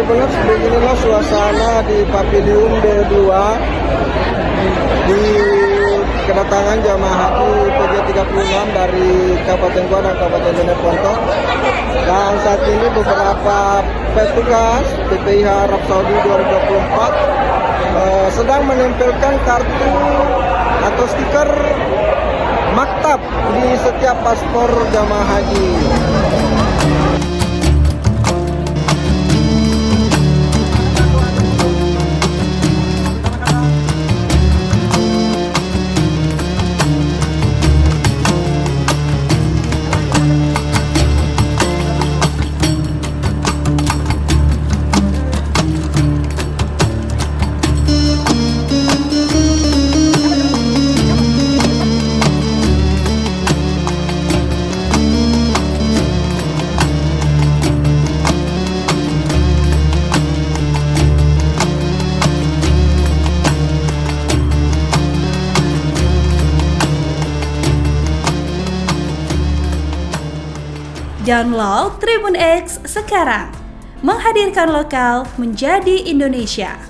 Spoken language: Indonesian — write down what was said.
benar beginilah suasana di Paviliun B2 di kedatangan jamaah haji PJ36 dari Kabupaten Goa dan Kabupaten Jeneponto. Dan saat ini beberapa petugas PPIH Arab Saudi 2024 sedang menempelkan kartu atau stiker maktab di setiap paspor jamaah haji. Download Tribun X sekarang, menghadirkan lokal menjadi Indonesia.